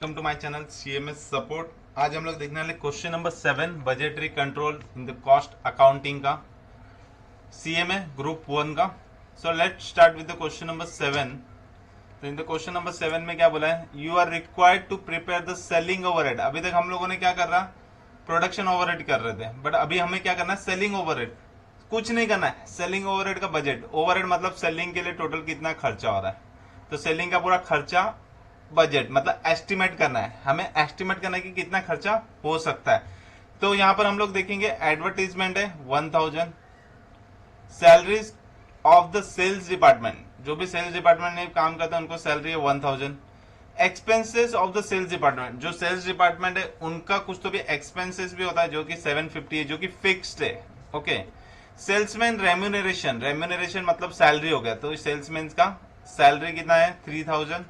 Welcome to my channel CMS support. आज हम लोग देखने वाले question number 7 budgetary control in the cost accounting का सीएमए ग्रुप 1 का। So let's start with the question number 7। तो इन द क्वेश्चन नंबर 7 में क्या बोला है, you are required to prepare the selling overhead. अभी तक हम लोगों ने क्या कर रहा, प्रोडक्शन ओवरहेड कर रहे थे, बट अभी हमें क्या करना है, सेलिंग ओवरहेड। कुछ नहीं करना है, सेलिंग ओवरहेड का बजट। ओवरहेड मतलब सेलिंग के लिए टोटल कितना खर्चा हो रहा है, तो सेलिंग का पूरा खर्चा बजट मतलब एस्टिमेट करना है, हमें एस्टिमेट करना है कि कितना खर्चा हो सकता है। तो यहां पर हम लोग देखेंगे एडवर्टीजमेंट है 1000, salaries of the sales department, जो भी सेल्स डिपार्टमेंट में काम करते हैं उनको सैलरी है 1000। Expenses of the sales department, जो सेल्स डिपार्टमेंट है उनका कुछ तो भी एक्सपेंसेस भी होता है जो कि 750 है, जो कि फिक्स्ड है। ओके। सेल्समैन रेम्यूनरेशन, रेम्यूनरेशन मतलब सैलरी हो गया, तो सेल्समैन का सैलरी कितना है 3000।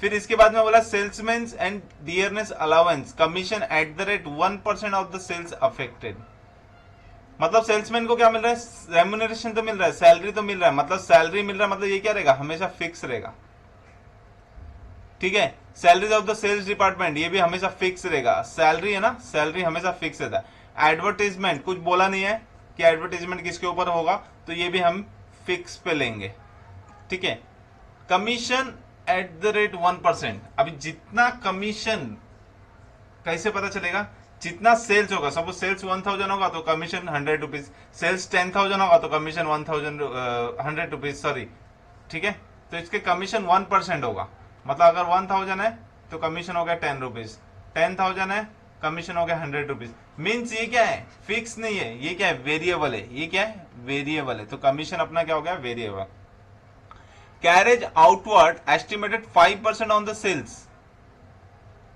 फिर इसके बाद में बोला salesman and dearness allowance commission at the rate 1% of the sales affected. मतलब सेल्समैन को क्या मिल रहा है, रेम्यूनरेशन तो मिल रहा है, सैलरी तो मिल रहा है, मतलब सैलरी मिल रहा है, मतलब ये क्या रहेगा, हमेशा फिक्स रहेगा। ठीक है। Salaries of the sales department ये भी हमेशा फिक्स रहेगा, सैलरी है ना, सैलरी हमेशा फिक्स रहता है। एडवर्टीजमेंट कुछ बोला नहीं है कि एडवर्टीजमेंट किसके ऊपर होगा, तो ये भी हम फिक्स पे लेंगे। ठीक है। Commission at the rate 1%। अभी जितना कमीशन कैसे पता चलेगा, जितना सेल्स होगा, सपोज सेल्स 1000 होगा तो कमीशन 100 रुपीज, सेल्स 10,000 होगा तो कमीशन 100 रुपीज, सॉरी। ठीक है। तो इसके कमीशन 1% होगा, मतलब अगर 1000 है तो कमीशन हो गया 10 रुपीज, 10,000 है कमीशन हो गया 100 रुपीज। मीन्स ये क्या है, फिक्स नहीं है, ये क्या है, वेरिएबल है। ये क्या है, वेरिएबल है, तो कमीशन अपना क्या हो गया, variable. Carriage outward estimated 5% on the sales,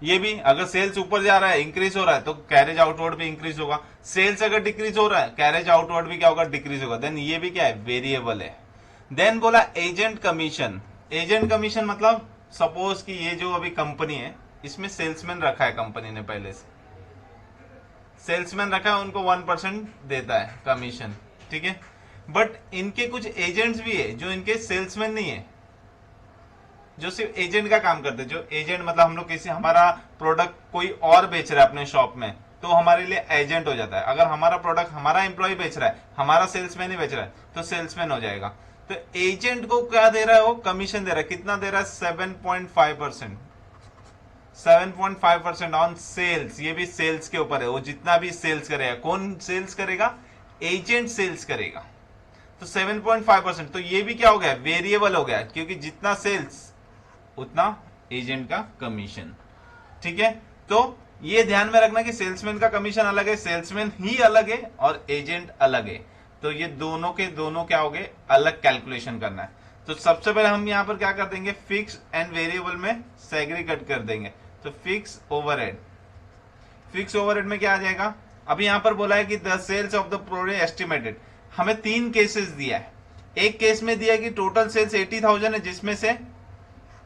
ये भी अगर सेल्स ऊपर जा रहा है, इंक्रीज हो रहा है, तो कैरेज आउटवर्ड भी इंक्रीज होगा। सेल्स अगर डिक्रीज हो रहा है, कैरेज आउटवर्ड भी क्या होगा, डिक्रीज होगा। देन ये भी क्या है, वेरिएबल है। देन बोला एजेंट कमीशन। एजेंट कमीशन मतलब सपोज कि ये जो अभी कंपनी है इसमें सेल्समैन रखा है, कंपनी ने पहले से सेल्समैन रखा है, उनको 1% देता है कमीशन। ठीक है। बट इनके कुछ एजेंट्स भी है जो इनके सेल्समैन नहीं है, जो सिर्फ एजेंट का काम करते हैं। जो एजेंट मतलब हम लोग किसी, हमारा प्रोडक्ट कोई और बेच रहा है अपने शॉप में, तो हमारे लिए एजेंट हो जाता है। अगर हमारा प्रोडक्ट हमारा एम्प्लॉय बेच रहा है, हमारा सेल्समैन ही बेच रहा है, तो सेल्समैन हो जाएगा। तो एजेंट को क्या दे रहा है, वो कमीशन दे रहा है। कितना दे रहा है, 7.5%, 7.5% ऑन सेल्स। ये भी सेल्स के ऊपर है, वो जितना भी सेल्स करेगा। कौन सेल्स करेगा, एजेंट सेल्स करेगा। तो 7.5%, तो ये भी क्या हो गया, वेरिएबल हो गया, क्योंकि जितना सेल्स उतना एजेंट का कमीशन। ठीक है। तो ये ध्यान में रखना कि सेल्समैन का कमीशन अलग है, सेल्समैन ही अलग है और एजेंट अलग है। तो ये दोनों के दोनों क्या हो गए, अलग कैलकुलेशन करना है। तो सबसे पहले हम यहां पर क्या कर देंगे, फिक्स एंड वेरिएबल में सेग्रीगेट कर देंगे। तो फिक्स ओवरहेड, फिक्स ओवरहेड में क्या आ जाएगा, अभी यहां पर बोला है कि the sales of the product estimated. हमें 3 केसेस दिया है। एक केस में दिया है कि टोटल सेल्स 80,000 है, जिसमें से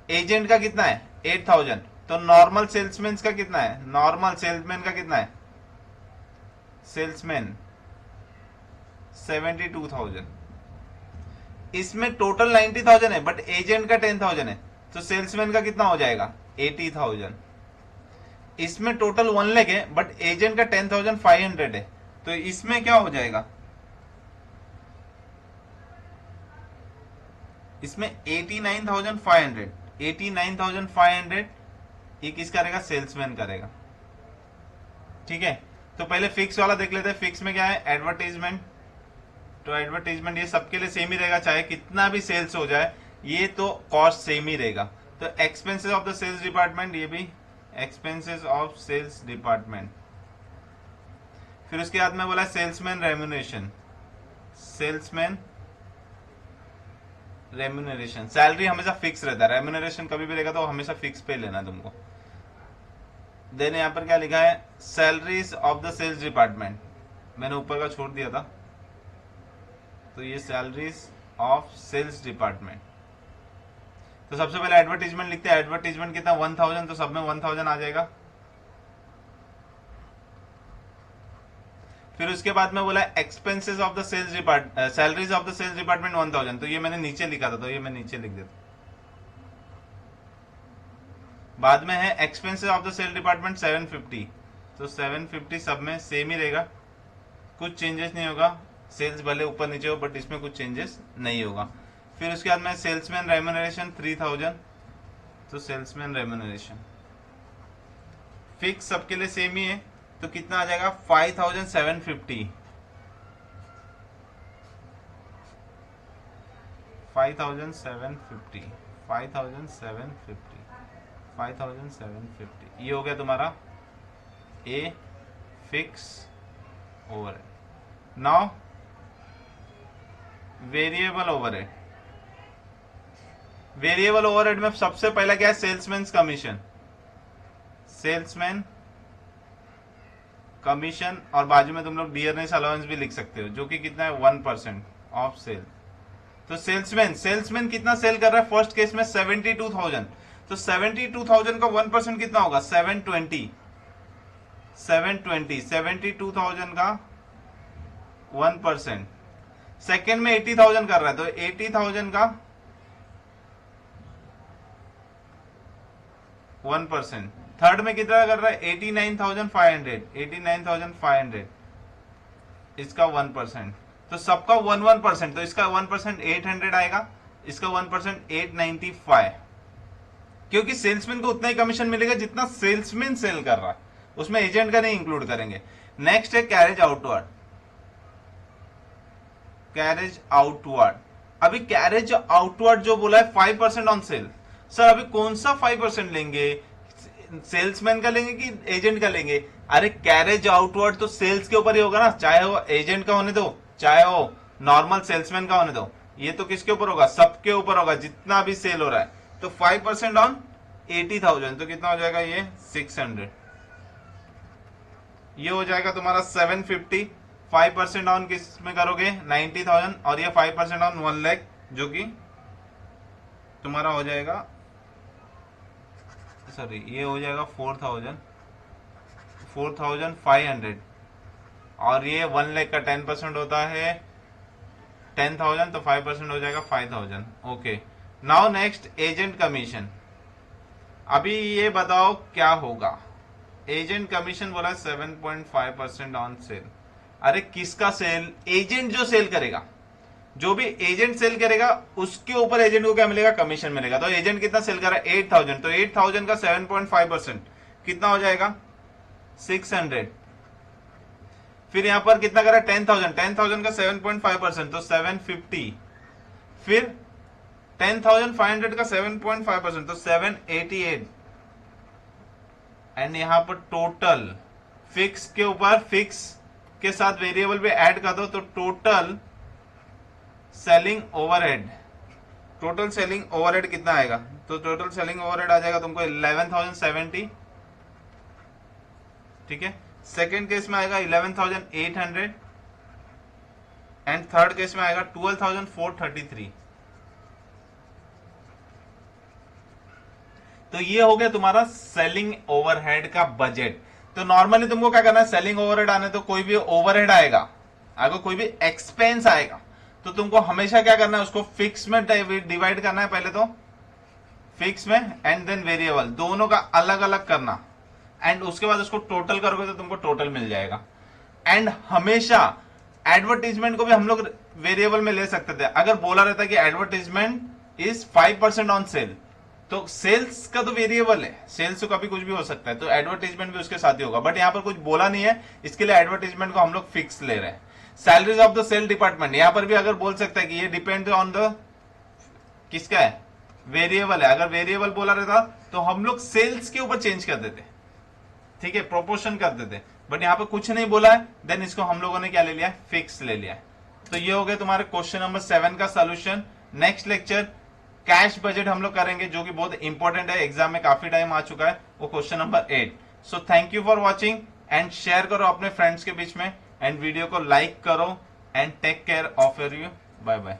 एजेंट का कितना है 8,000। तो नॉर्मल सेल्समैन का कितना है, नॉर्मल सेल्समैन का कितना है, सेल्समैन 72,000। इसमें टोटल 90,000 है, बट एजेंट का 10,000 है, तो सेल्समैन का कितना हो जाएगा 80,000। इसमें टोटल 1 लाख है, बट एजेंट का 10,500 है, तो इसमें क्या हो जाएगा, इसमें 89,500, 89,500 ये किसका रहेगा, सेल्समैन करेगा। ठीक है। तो पहले फिक्स वाला देख लेते हैं। फिक्स में क्या है, एडवर्टीजमेंट। तो एडवर्टीजमेंट ये सबके लिए सेम ही रहेगा, चाहे कितना भी सेल्स हो जाए, ये तो कॉस्ट सेम ही रहेगा। तो expenses of the sales department, ये भी एक्सपेंसेस ऑफ सेल्स डिपार्टमेंट। फिर उसके बाद में बोला salesman remuneration, salesman remuneration. Salary हमेशा फिक्स रहता है, रेम्यूनरेशन कभी भी रहेगा तो हमेशा फिक्स पे लेना है तुमको। देन यहाँ पर क्या लिखा है, salaries of the sales department, मैंने ऊपर का छोड़ दिया था, तो ये सैलरीज ऑफ सेल्स डिपार्टमेंट। तो सबसे पहले एडवर्टीजमेंट लिखते हैं। एडवर्टीजमेंट कितना 1000, तो सब में 1000 आ जाएगा। फिर उसके बाद में बोला expenses of the sales department, salaries of the sales department 1000, तो ये मैंने नीचे लिखा था, तो ये मैं नीचे लिख देता। बाद में है expenses of the sale department 750, तो 750 सब में सेम ही रहेगा, कुछ चेंजेस नहीं होगा। सेल्स भले ऊपर नीचे हो बट इसमें कुछ चेंजेस नहीं होगा। फिर उसके बाद में सेल्समैन रेम्यूनरेशन 3000, तो सेल्समैन रेम्यूनरेशन फिक्स सबके लिए सेम ही है, तो कितना आ जाएगा 5750, 5750, 5750, ये हो गया तुम्हारा a fix overhead. Now variable overhead, variable overhead में सबसे पहला क्या है, सेल्समैन कमीशन, सेल्समैन कमीशन, और बाजू में तुम लोग डियरनेस अलाउंस भी लिख सकते हो, जो कि कितना है 1% ऑफ सेल। तो सेल्समैन कितना सेल कर रहा है, फर्स्ट केस में 72,000, तो 72,000 का 1% कितना होगा 720, 72,000 का 1%। सेकेंड में 80,000 कर रहा है, तो 80,000 का 1%। थर्ड में कितना कर रहा है 89,500, 89,500, इसका 1%, तो सबका 1%, तो इसका 1% 800 आएगा, इसका 1% 895, क्योंकि सेल्समैन को उतना ही कमीशन मिलेगा जितना सेल्समैन सेल कर रहा है, उसमें एजेंट का नहीं इंक्लूड करेंगे। नेक्स्ट है कैरेज आउटवर्ड, कैरेज आउटवर्ड। अभी कैरेज आउटवर्ड जो बोला है 5% ऑन सेल, सर अभी कौन सा 5% लेंगे, सेल्समैन का लेंगे कि एजेंट का लेंगे? अरे कैरेज आउटवर्ड तो सेल्स के ऊपर ही होगा ना, चाहे वो एजेंट का होने दो चाहे वो नॉर्मल सेल्समैन का होने दो, ये तो किसके ऊपर होगा, सबके ऊपर होगा, जितना भी सेल हो रहा है। तो 5% ऑन 80,000, तो कितना हो जाएगा ये 600, ये हो जाएगा तुम्हारा 750। 5% ऑन किस में करोगे 90,000, और ये 5% ऑन 1 लाख, जो कि तुम्हारा हो जाएगा, सॉरी ये हो जाएगा 4,500, और ये 1 लाख का 10% होता है 10,000, तो 5% हो जाएगा 5,000। Okay, now next agent commission. अभी ये बताओ क्या होगा, एजेंट कमीशन बोला 7.5% ऑन सेल। अरे किसका सेल, एजेंट जो सेल करेगा, जो भी एजेंट सेल करेगा उसके ऊपर एजेंट को क्या मिलेगा, कमीशन मिलेगा। तो एजेंट कितना सेल कर रहा है 8,000, तो 8,000 का 7.5% कितना हो जाएगा 600। फिर यहां पर कितना कर रहा है 10,000, 10,000 का 7.5%, तो 750। फिर 10,500 का 7.5%, तो 788। एंड यहां पर टोटल फिक्स के ऊपर फिक्स के साथ वेरिएबल भी ऐड कर दो, तो total selling overhead, total selling overhead कितना आएगा, तो टोटल सेलिंग ओवरहेड आ जाएगा तुमको 11,070, ठीक है। सेकेंड केस में आएगा 11,800, एंड थर्ड केस में आएगा 12,433। तो ये हो गया तुम्हारा सेलिंग ओवरहेड का बजट। तो नॉर्मली तुमको क्या करना है, सेलिंग ओवरहेड आने तो कोई भी ओवरहेड आएगा, अगर कोई भी एक्सपेंस आएगा तो तुमको हमेशा क्या करना है, उसको फिक्स में डिवाइड करना है, पहले तो फिक्स में एंड देन वेरिएबल, दोनों का अलग अलग करना, एंड उसके बाद उसको टोटल करोगे तो तुमको टोटल मिल जाएगा। एंड हमेशा एडवर्टीजमेंट को भी हम लोग वेरिएबल में ले सकते थे, अगर बोला रहता कि एडवर्टीजमेंट इज 5% ऑन सेल, तो सेल्स का तो वेरिएबल है, सेल्स तो कभी कुछ भी हो सकता है, तो एडवर्टीजमेंट भी उसके साथ ही होगा, बट यहां पर कुछ बोला नहीं है, इसके लिए एडवर्टीजमेंट को हम लोग फिक्स ले रहे हैं। Salaries of the sale department, यहां पर भी अगर बोल सकता है कि ये डिपेंड ऑन द किसका है, वेरिएबल है, अगर वेरिएबल बोला रहता तो हम लोग सेल्स के ऊपर चेंज कर देते, ठीक है, प्रोपोर्शन कर देते, बट यहां पर कुछ नहीं बोला है, देन इसको हम लोगों ने क्या ले लिया, फिक्स ले लिया। तो ये हो गया तुम्हारे क्वेश्चन नंबर 7 का solution. Next lecture cash budget हम लोग करेंगे, जो कि बहुत इंपॉर्टेंट है, एग्जाम में काफी टाइम आ चुका है, वो question number 8। So thank you for watching, and share करो अपने फ्रेंड्स के बीच में, एंड वीडियो को लाइक करो, and take care of your you, bye bye.